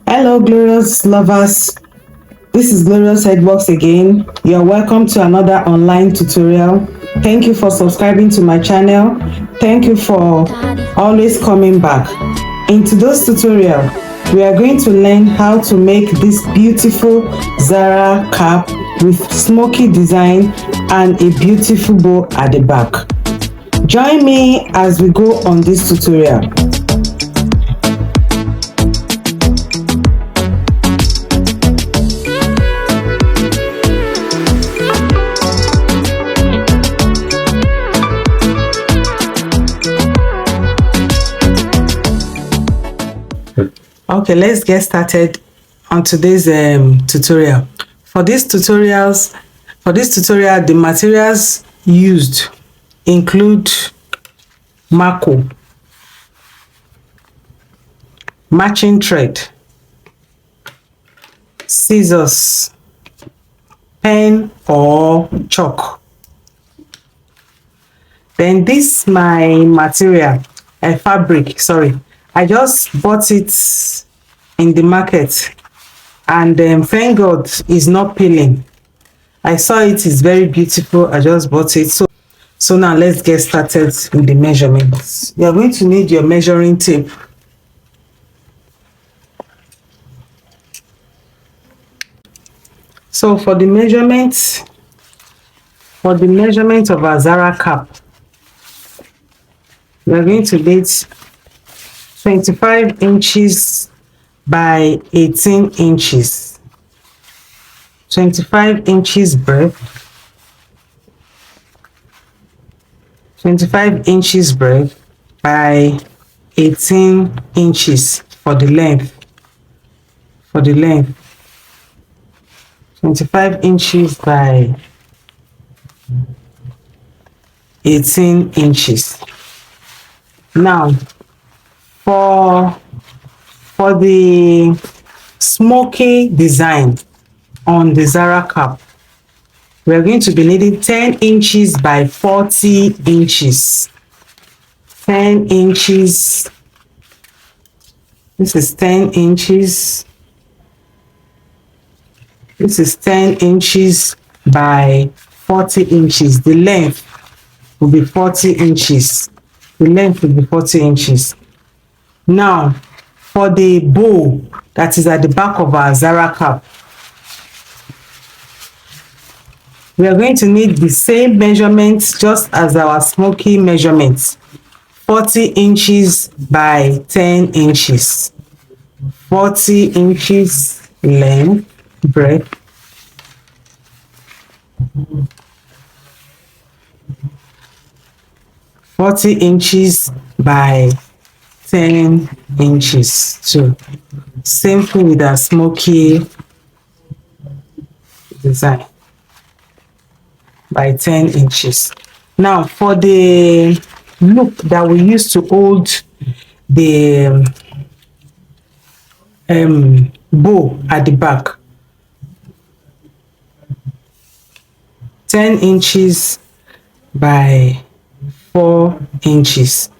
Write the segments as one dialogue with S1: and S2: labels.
S1: Hello, glorious lovers. This is Glorious Headbox again. You're welcome to another online tutorial. Thank you for subscribing to my channel. Thank you for always coming back. In today's tutorial, we are going to learn how to make this beautiful Zara cap with smoky design and a beautiful bow at the back. Join me as we go on this tutorial. Okay, let's get started on today's tutorial. For this tutorial, the materials used include marco, matching thread, scissors, pen or chalk. Then this my material, fabric, sorry. I just bought it in the market, and thank God it's not peeling. I saw it is very beautiful. I just bought it. So now let's get started with the measurements. You are going to need your measuring tape. So for the measurement of our Zara cap, we are going to need 25 inches by 18 inches. 25 inches breadth. 25 inches breadth by 18 inches for the length. 25 inches by 18 inches. Now, for the smoky design on the Zara cap, we are going to be needing 10 inches by 40 inches. 10 inches. This is 10 inches. This is 10 inches by 40 inches. The length will be 40 inches. The length will be 40 inches. Now, for the bow that is at the back of our Zara cap, we are going to need the same measurements just as our smoky measurements. 40 inches by 10 inches. 40 inches length, breadth. 40 inches by 10 inches too. Same thing with our smoky design by 10 inches. Now for the loop that we use to hold the bow at the back, 10 inches by 4 inches.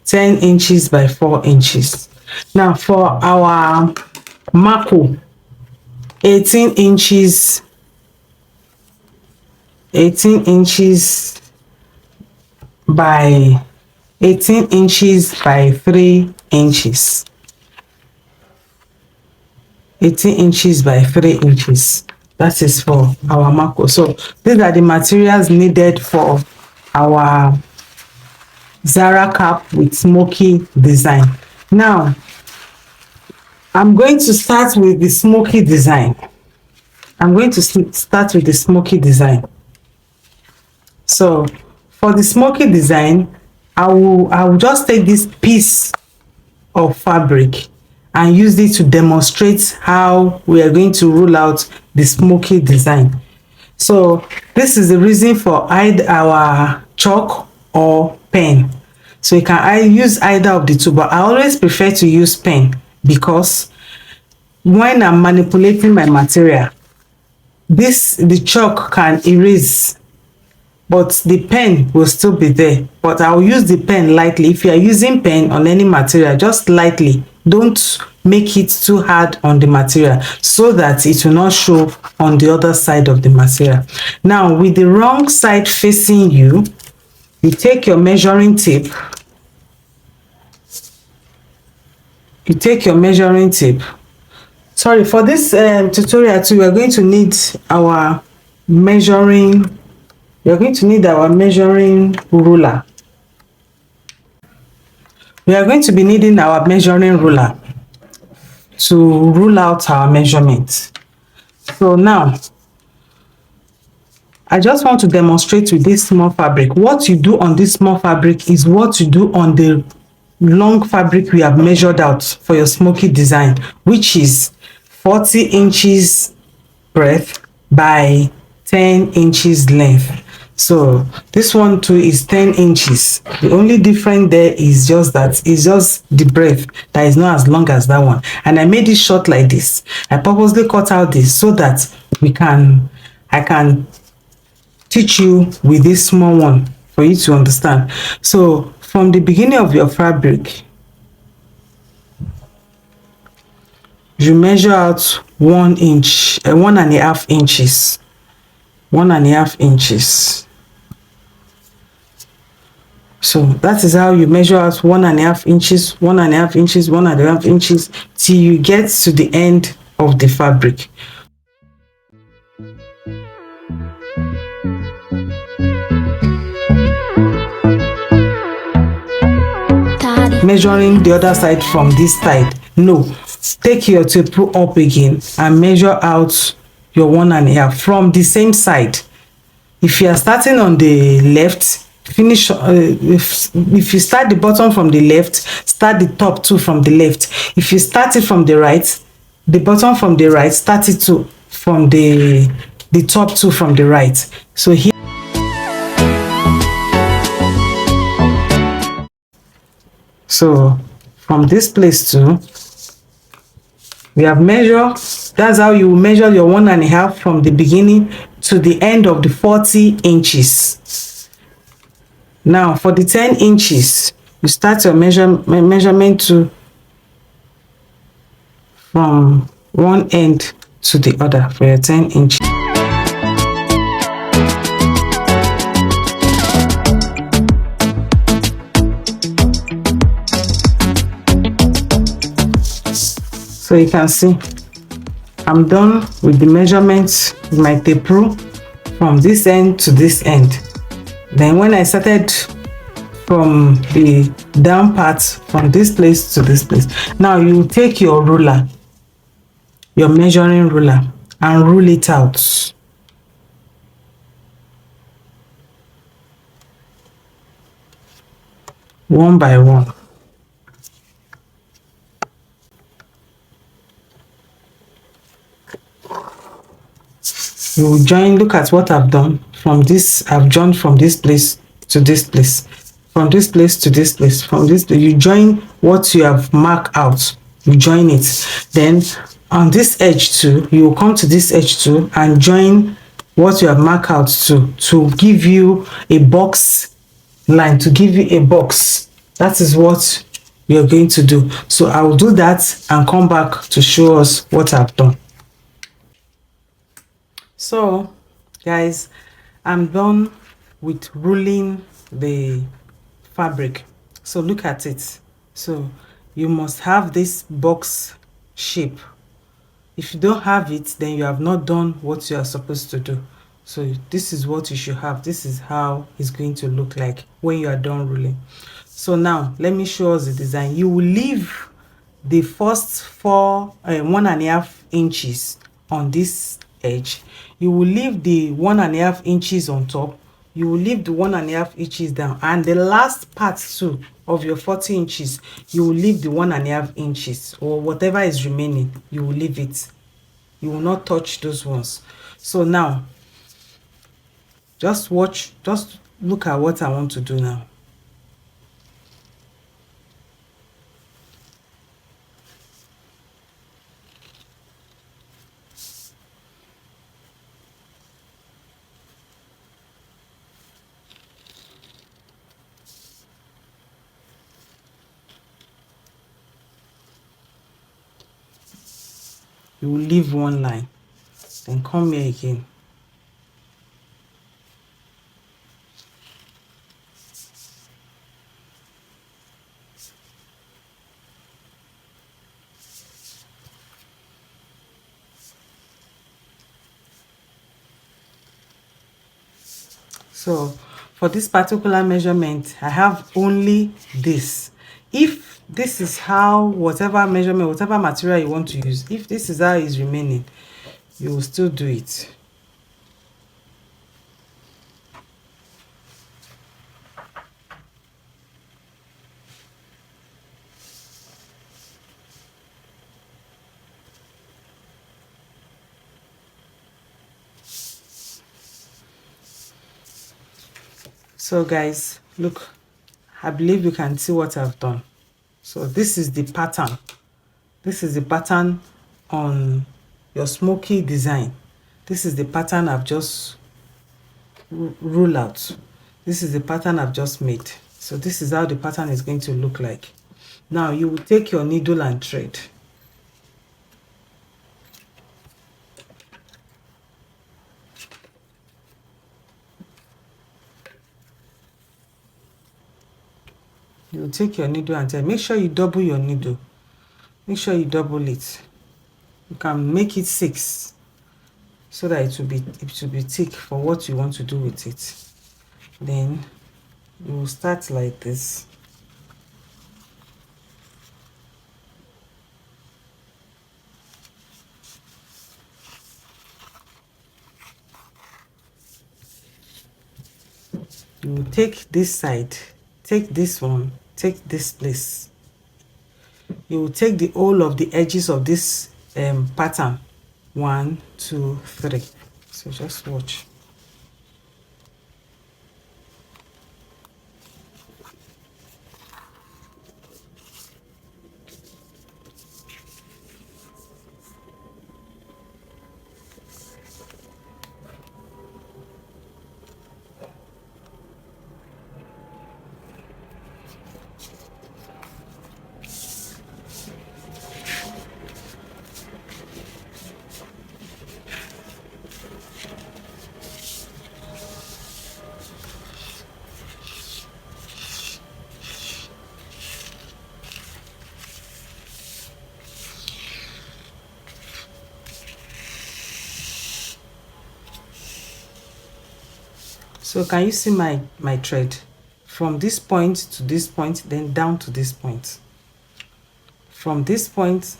S1: 10 inches by 4 inches. Now for our marco, 18 inches. 18 inches by 18 inches by 3 inches. 18 inches by 3 inches. That is for our marco. So these are the materials needed for our Zara cap with smoky design. Now, I'm going to start with the smoky design. So, for the smoky design, I will just take this piece of fabric and use it to demonstrate how we are going to roll out the smoky design. So, this is the reason for either our chalk or pen. So you can use either of the two, but I always prefer to use pen because when I'm manipulating my material, the chalk can erase, but the pen will still be there. But I'll use the pen lightly. If you are using pen on any material, just lightly. Don't make it too hard on the material so that it will not show on the other side of the material. Now with the wrong side facing you, you take your measuring tape, sorry, for this tutorial too, we are going to need our measuring ruler. We are going to be needing our measuring ruler to rule out our measurements. So now I just want to demonstrate with this small fabric. What you do on this small fabric is what you do on the long fabric we have measured out for your smoky design, which is 40 inches breadth by 10 inches length. So this one too is 10 inches. The only difference there is just that it's just the breadth that is not as long as that one, and I made it short like this. I purposely cut out this so that I can teach you with this small one for you to understand. So from the beginning of your fabric, you measure out 1 inch, 1.5 inches, 1.5 inches. So that is how you measure out 1.5 inches, 1.5 inches, 1.5 inches till you get to the end of the fabric. Measuring the other side from this side, no, take your tape up again and measure out your 1.5 from the same side. If you are starting on the left, finish if you start the bottom from the left, start the top too from the left. If you start it from the right, the bottom from the right, start it too from the top too from the right. So here, so from this place too, we have measured. That's how you measure your 1.5 from the beginning to the end of the 40 inches. Now for the 10 inches, you start your measurement to from one end to the other for your 10 inches. So you can see I'm done with the measurements with my tape rule from this end to this end. Then when I started from the down part from this place to this place, now you take your ruler, your measuring ruler, and rule it out. One by one. You will join. Look at what I've done from this. I've joined from this place to this place, from this place to this place, from this place. You join what you have marked out, you join it. Then on this edge too, you will come to this edge too and join what you have marked out to give you a box line, to give you a box. That is what you're going to do. So I will do that and come back to show us what I've done. So guys, I'm done with ruling the fabric. So look at it. So you must have this box shape. If you don't have it, then you have not done what you are supposed to do. So this is what you should have. This is how it's going to look like when you are done ruling. So now let me show us the design. You will leave the first 1.5 inches on this edge. You will leave the 1.5 inches on top. You will leave the 1.5 inches down, and the last part too of your 40 inches, you will leave the 1.5 inches, or whatever is remaining, you will leave it. You will not touch those ones. So now just watch, just look at what I want to do now. you will leave one line, then come here again. So for this particular measurement, I have only this. If this is how, whatever measurement, whatever material you want to use, if this is how it's remaining, you will still do it. So guys, look, I believe you can see what I've done. So this is the pattern. This is the pattern on your smoky design. This is the pattern I've just ruled out. This is the pattern I've just made. So this is how the pattern is going to look like. Now you will take your needle and thread. You will take your needle and thread. Make sure you double your needle. Make sure you double it. You can make it 6 so that it will be thick for what you want to do with it. Then you will start like this. You will take this side, take this one, take this place. You will take the whole of the edges of this pattern. 1, 2, 3. So just watch. So can you see my thread from this point to this point, then down to this point, from this point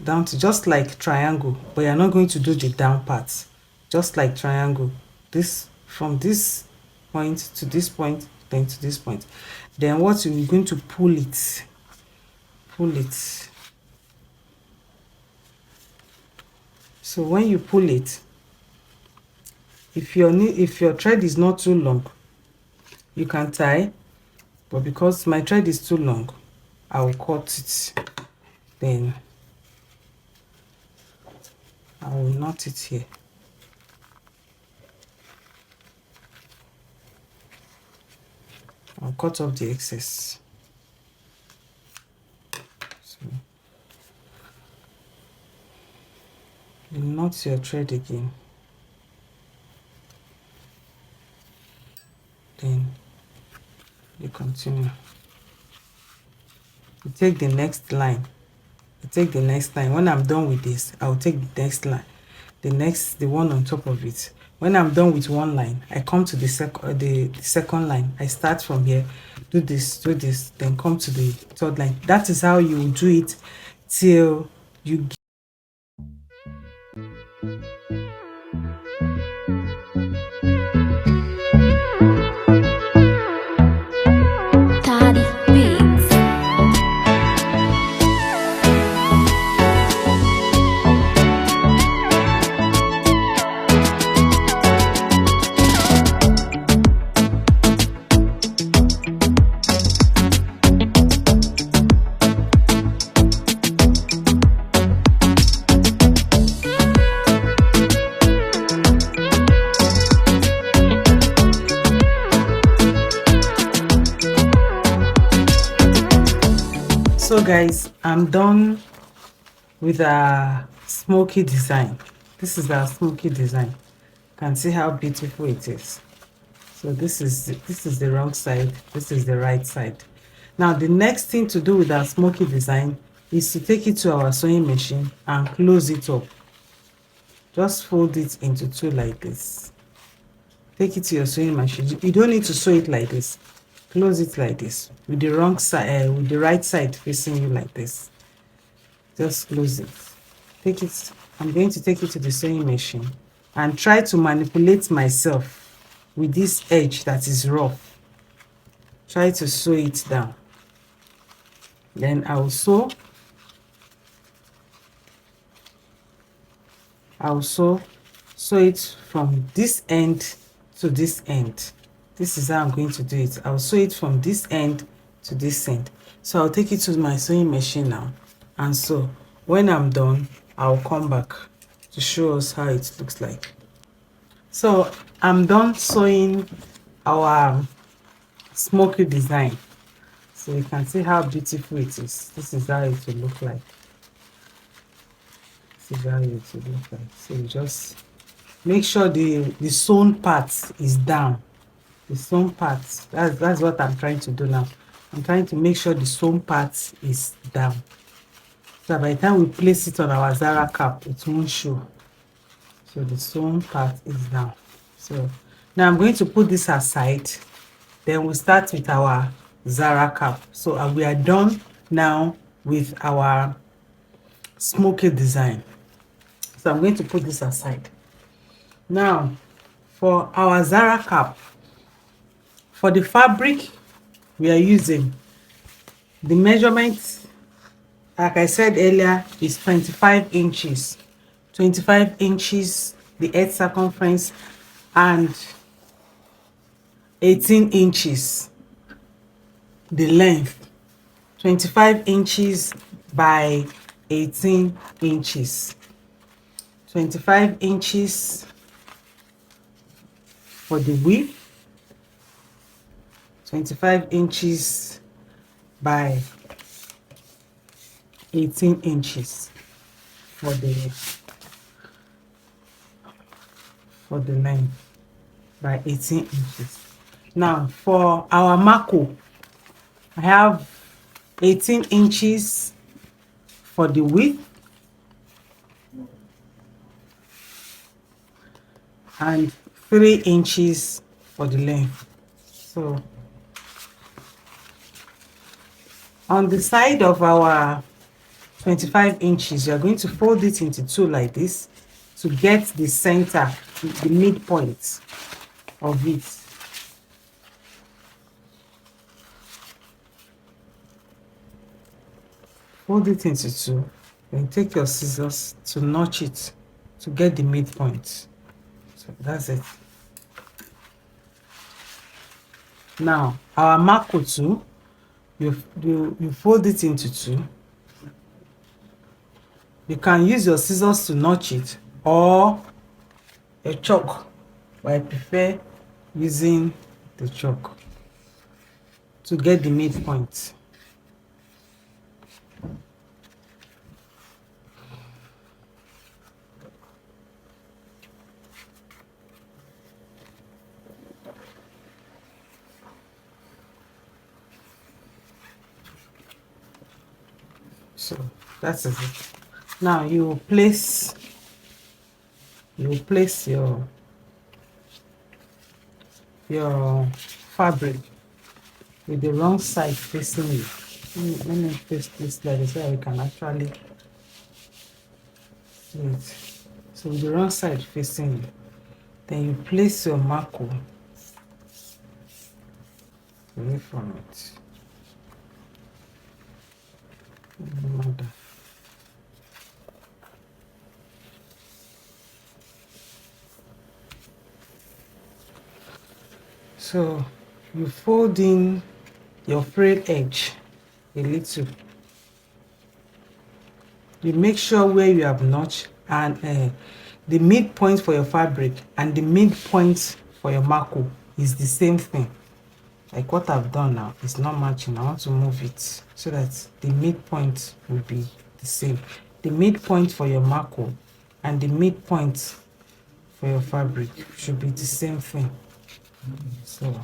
S1: down to, just like triangle, but you're not going to do the down part, just like triangle. This from this point to this point, then to this point. Then what you're going to pull it. So when you pull it, if your thread is not too long, you can tie, but because my thread is too long, I will cut it. Then I will knot it here. I'll cut off the excess. So you knot your thread again. Then you continue. You take the next line. When I'm done with this, I'll take the next line, the one on top of it. When I'm done with one line, I come to the second line. I start from here, do this, then come to the third line. That is how you do it till you So guys, I'm done with smoky design. This is our smoky design. You can see how beautiful it is. So this is the wrong side, this is the right side. Now the next thing to do with our smoky design is to take it to our sewing machine and close it up. Just fold it into two like this. Take it to your sewing machine. You don't need to sew it like this. Close it like this with the wrong side, with the right side facing you like this. Just close it. Take it. I'm going to take it to the sewing machine and try to manipulate myself with this edge that is rough. Try to sew it down. Then I will sew. Sew it from this end to this end. This is how I'm going to do it. I'll sew it from this end to this end. So I'll take it to my sewing machine now and sew. When I'm done, I'll come back to show us how it looks like. So I'm done sewing our smoky design. So you can see how beautiful it is. This is how it will look like. This is how it will look like. So you just make sure the sewn part is down. The sewn part, that's what I'm trying to do now. I'm trying to make sure the sewn part is down. So by the time we place it on our Zara cap, it won't show. So the sewn part is down. So now I'm going to put this aside. Then we'll start with our Zara cap. So we are done now with our smoky design. So I'm going to put this aside. Now for our Zara cap, for the fabric we are using, the measurement, like I said earlier, is 25 inches. 25 inches, the edge circumference, and 18 inches, the length. 25 inches by 18 inches. 25 inches for the width. 25 inches by 18 inches for the length, by 18 inches. Now for our mako, I have 18 inches for the width and 3 inches for the length. So on the side of our 25 inches, you are going to fold it into two like this to get the center, the midpoint of it. Fold it into two, then take your scissors to notch it to get the midpoint. So that's it. Now our mako too, you fold it into two. You can use your scissors to notch it or a chalk, but I prefer using the chalk to get the midpoint. So that's it. Now you place your fabric with the wrong side facing you. Let me place this like this so we can actually see it. So with the wrong side facing you, then you place your mako away from it. So you fold in your frayed edge a little. You make sure where you have notched and the midpoint for your fabric and the midpoint for your mako is the same thing. Like what I've done now is not matching. I want to move it so that the midpoint will be the same. the midpoint for your marco and the midpoint for your fabric should be the same thing. So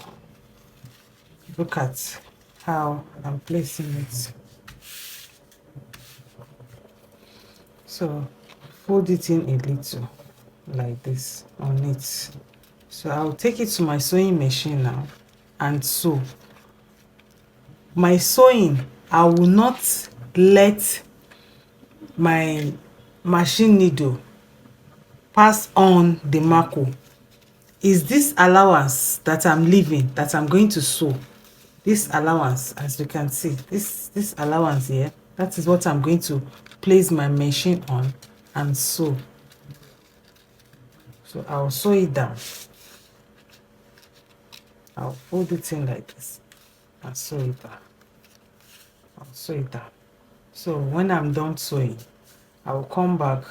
S1: look at how I'm placing it. So fold it in a little like this on it. So I'll take it to my sewing machine now and sew. My sewing, I will not let my machine needle pass on the marco. Is this allowance that I'm leaving that I'm going to sew. This allowance, as you can see, this allowance here, that is what I'm going to place my machine on and sew. So I'll sew it down. I'll fold it in like this and sew it down. I'll sew it down. So when I'm done sewing, I will come back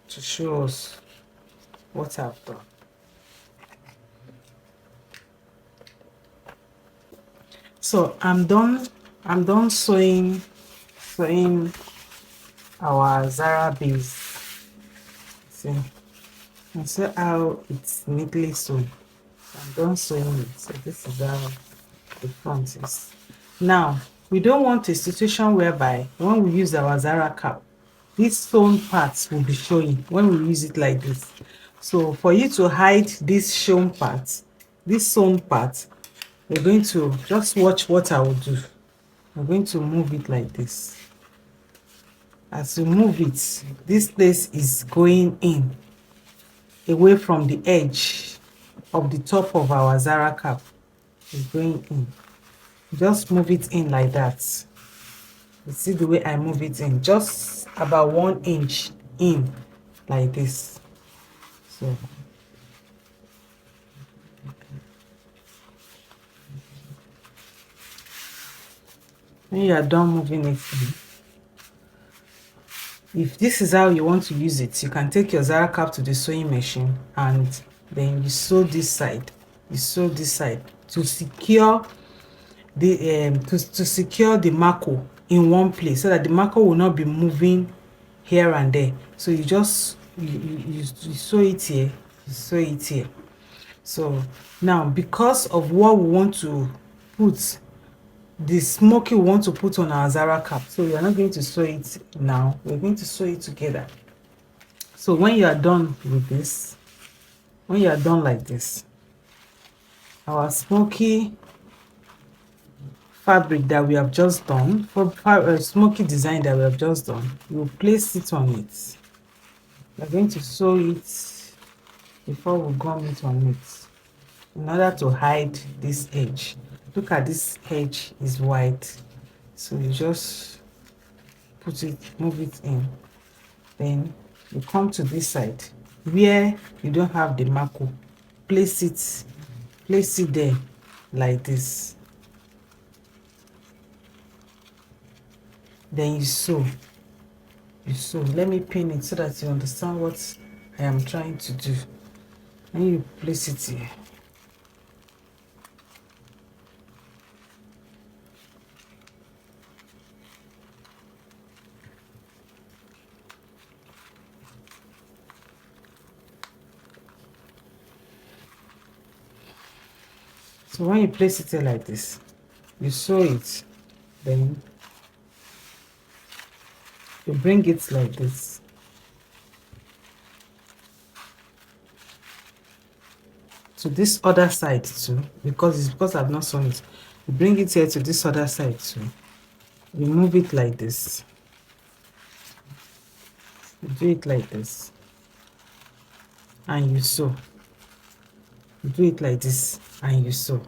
S1: to show us what I've done. So I'm done sewing our Zara base. See, and so how it's neatly sewn. I'm done sewing it. So this is how the front is. Now we don't want a situation whereby when we use our Zara cap, these sewn parts will be showing when we use it like this. So for you to hide this sewn part, this sewn part, we're going to just watch what I will do. I'm going to move it like this. As you move it, this place is going in away from the edge of the top of our Zara cap. It's going in. Just move it in like that. You see the way I move it in, just about 1 inch in like this. So when you are done moving it in, if this is how you want to use it, you can take your Zara cap to the sewing machine and then you sew this side. You sew this side to secure the to secure the marco in one place so that the marco will not be moving here and there. So you just you sew it here, you sew it here. So now because of what we want to put, the smoky we want to put on our Zara cap, so we are not going to sew it now, we're going to sew it together. So when you are done with this, when you are done like this, our smoky fabric that we have just done, for smoky design that we have just done, we'll place it on it. We're going to sew it before we gum it on it in order to hide this edge. Look at this edge is white, so you just put it, move it in, then you come to this side where you don't have the marco, place it there like this, then you sew. Let me pin it so that you understand what I am trying to do. And you place it here. So when you place it here like this, you sew it, then you bring it like this. To this other side too, because I've not sewn it. You bring it here to this other side too. You move it like this. You do it like this. And you sew. You do it like this and you sew.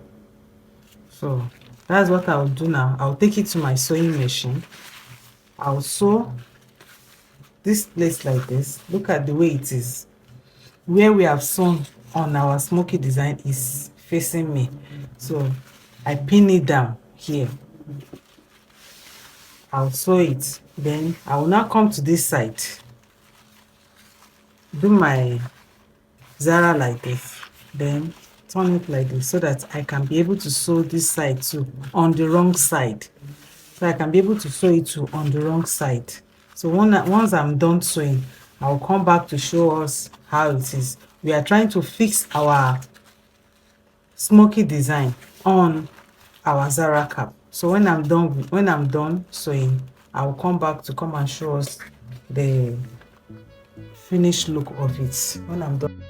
S1: So that's what I'll do now. I'll take it to my sewing machine. I'll sew this place like this. Look at the way it is. Where we have sewn on our smoky design is facing me. So I pin it down here. I'll sew it. Then I will now come to this side. Do my Zara like this. Then turn it like this so that I can be able to sew this side too on the wrong side. So I can be able to sew it too on the wrong side. So once I'm done sewing, I'll come back to show us how it is. We are trying to fix our smoky design on our Zara cap. So when I'm done sewing, I'll come back to come and show us the finished look of it when I'm done.